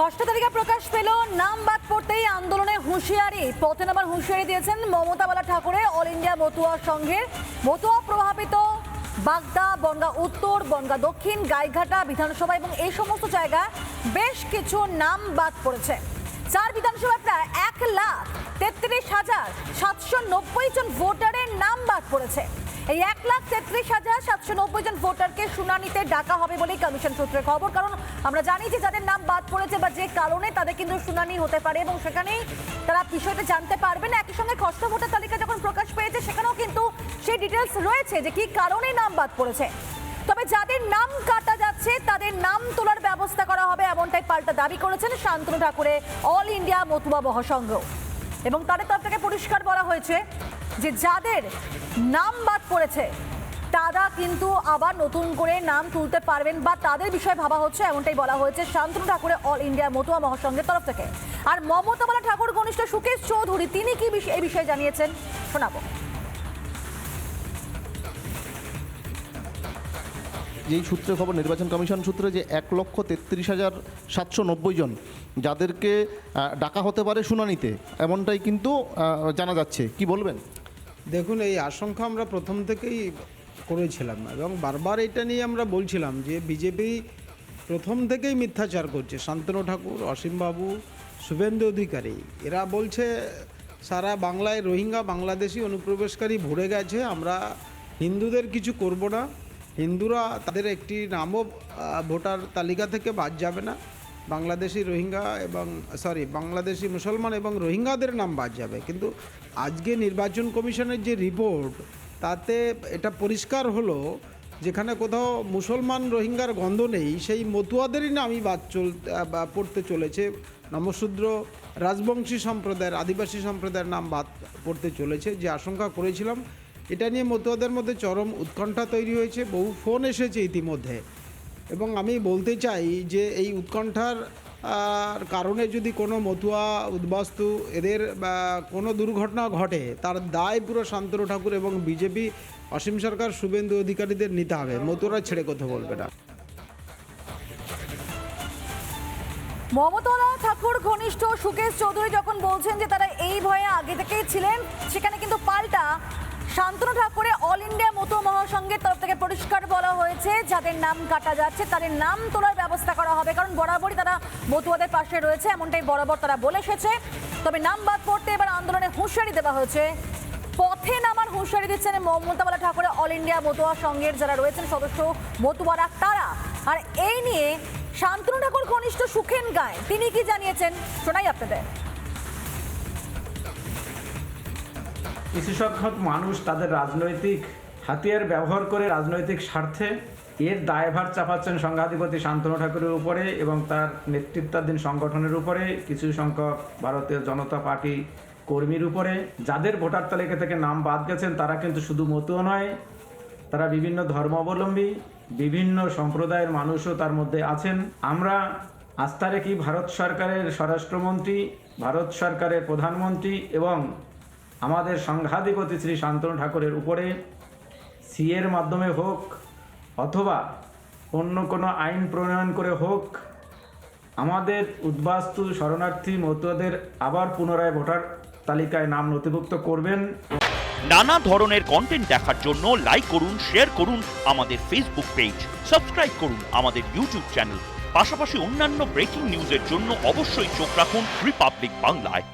ষষ্ঠ তালিকা প্রকাশ পেল, নাম বাদ পড়তেই আন্দোলনে হুঁশিয়ারি, পথে নামার হুঁশিয়ারি দিয়েছেন মমতা বালা ঠাকুরে অল ইন্ডিয়া মতুয়া সংঘের। মতুয়া প্রভাবিত বাগদা, বনগাঁ উত্তর, বনগাঁ দক্ষিণ, গাইঘাটা বিধানসভা এবং এই সমস্ত জায়গায় বেশ কিছু নাম বাদ পড়েছে। 4 বিধানসভায় প্রায় 1,33,790 জন ভোটারের নাম বাদ পড়েছে। এই 1,33,790 জন ভোটারকে শুনানিতে ডাকা হবে বলেই কমিশন সূত্রে খবর। কারণ আমরা জানি যে যাদের নাম বাদ পড়েছে বা যে কারণে তাদের কিন্তু শুনানি হতে পারে এবং সেখানেই তারা বিষয়টা জানতে পারবেন। একই সঙ্গে খসড়া ভোটার তালিকা যখন প্রকাশ পেয়েছে সেখানেও কিন্তু সেই ডিটেলস রয়েছে যে কি কারণে নাম বাদ পড়েছে। তবে যাদের নাম কাটা যাচ্ছে তাদের নাম তোলার ব্যবস্থা করা হবে, এমনটাই পাল্টা দাবি করেছেন শান্তনু ঠাকুরে অল ইন্ডিয়া মতুয়া মহাসংঘ। এবং তাদের তরফ থেকে পরিষ্কার বলা হয়েছে যে যাদের নাম বাদ পড়েছে তারা কিন্তু আবার নতুন করে নাম তুলতে পারবেন বা তাদের বিষয়ে ভাবা হচ্ছে, এমনটাই বলা হয়েছে শান্তনু ঠাকুরে অল ইন্ডিয়া মতুয়া মহাসংঘের তরফ থেকে। আর মমতা বালা ঠাকুর ঘনিষ্ঠ সুকেশ চৌধুরী তিনি কি এই বিষয়ে জানিয়েছেন শোনাবো। যেই সূত্রে খবর, নির্বাচন কমিশন সূত্রে, যে 1,33,790 জন যাদেরকে ডাকা হতে পারে শুনানিতে, এমনটাই কিন্তু জানা যাচ্ছে। কি বলবেন? দেখুন, এই আশঙ্কা আমরা প্রথম থেকেই করেছিলাম এবং বারবার এটা নিয়ে আমরা বলছিলাম যে বিজেপি প্রথম থেকেই মিথ্যাচার করছে। শান্তনু ঠাকুর, অসীমবাবু, শুভেন্দু অধিকারী এরা বলছে সারা বাংলায় রোহিঙ্গা বাংলাদেশি অনুপ্রবেশকারী ভরে গেছে, আমরা হিন্দুদের কিছু করব না, হিন্দুরা তাদের একটি নামও ভোটার তালিকা থেকে বাদ যাবে না, বাংলাদেশি রোহিঙ্গা এবং বাংলাদেশি মুসলমান এবং রোহিঙ্গাদের নাম বাদ যাবে। কিন্তু আজকে নির্বাচন কমিশনের যে রিপোর্ট তাতে এটা পরিষ্কার হলো যেখানে কোথাও মুসলমান রোহিঙ্গার গন্ধ নেই, সেই মতুয়াদেরই নামই বাদ পড়তে চলেছে। নমশূদ্র, রাজবংশী সম্প্রদায়ের, আদিবাসী সম্প্রদায়ের নাম বাদ পড়তে চলেছে। যে আশঙ্কা করেছিলাম, এটা নিয়ে মতুয়াদের মধ্যে চরম উৎকণ্ঠা তৈরি হয়েছে, বহু ফোন এসেছে ইতিমধ্যে। এবং আমি বলতে চাই যে এই উৎকণ্ঠার কারণে যদি কোনো মতুয়া উদ্বাস্তু এদের কোনো দুর্ঘটনা ঘটে, তার দায় পুরো শান্তনু ঠাকুর এবং বিজেপি, অসীম সরকার, শুভেন্দু অধিকারীদের নিতে হবে। মতুয়ারা ছেড়ে কথা বলবে না। মমতা বালা ঠাকুর ঘনিষ্ঠ সুকেশ চৌধুরী যখন বলছেন যে তারা এই ভয়ে আগে থেকেই ছিলেন, সেখানে কিন্তু পাল্টা শান্তনু ঠাকুরে অল ইন্ডিয়া মতুয়া মহাসংঘের তরফ থেকে পরিষ্কার বলা হয়েছে যাদের নাম কাটা যাচ্ছে তাদের নাম তোলার ব্যবস্থা করা হবে। কারণ বরাবরই তারা মতুয়াদের পাশে রয়েছে, এমনটাই বরাবর তারা বলে এসেছে। তবে নাম বাদ পড়তে এবার আন্দোলনে হুঁশিয়ারি দেওয়া হয়েছে, পথে নামার হুঁশিয়ারি দিচ্ছেন মমতা বালা ঠাকুরে অল ইন্ডিয়া মতুয়া সংঘের যারা রয়েছেন সদস্য মতুয়ারা তারা। আর এই নিয়ে শান্তনু ঠাকুর ঘনিষ্ঠ সুখেন গায় তিনি কি জানিয়েছেন শোনাই আপনাদের। কিছু সংখ্যক মানুষ তাদের রাজনৈতিক হাতিয়ার ব্যবহার করে রাজনৈতিক স্বার্থে এর দায়ভার চাপাচ্ছেন সংঘাধিপতি শান্তনু ঠাকুরের উপরে এবং তার নেতৃত্বাধীন সংগঠনের উপরে, কিছু সংখ্যক ভারতীয় জনতা পার্টি কর্মীর উপরে। যাদের ভোটার তালিকা থেকে নাম বাদ গেছেন তারা কিন্তু শুধু মতুয়া নয়, তারা বিভিন্ন ধর্মাবলম্বী, বিভিন্ন সম্প্রদায়ের মানুষও তার মধ্যে আছেন। আমরা আস্থা রেখি ভারত সরকারের স্বরাষ্ট্রমন্ত্রী, ভারত সরকারের প্রধানমন্ত্রী এবং আমাদের সংঘাধিপতি শ্রী শান্তনু ঠাকুরের উপরে। সিএর মাধ্যমে হোক অথবা অন্য কোনো আইন প্রণয়ন করে হোক, আমাদের উদ্বাস্তু শরণার্থী মতুয়াদের আবার পুনরায় ভোটার তালিকায় নাম নথিভুক্ত করবেন। নানা ধরনের কন্টেন্ট দেখার জন্য লাইক করুন, শেয়ার করুন আমাদের ফেসবুক পেজ, সাবস্ক্রাইব করুন আমাদের ইউটিউব চ্যানেল। পাশাপাশি অন্যান্য ব্রেকিং নিউজের জন্য অবশ্যই চোখ রাখুন রিপাবলিক বাংলায়।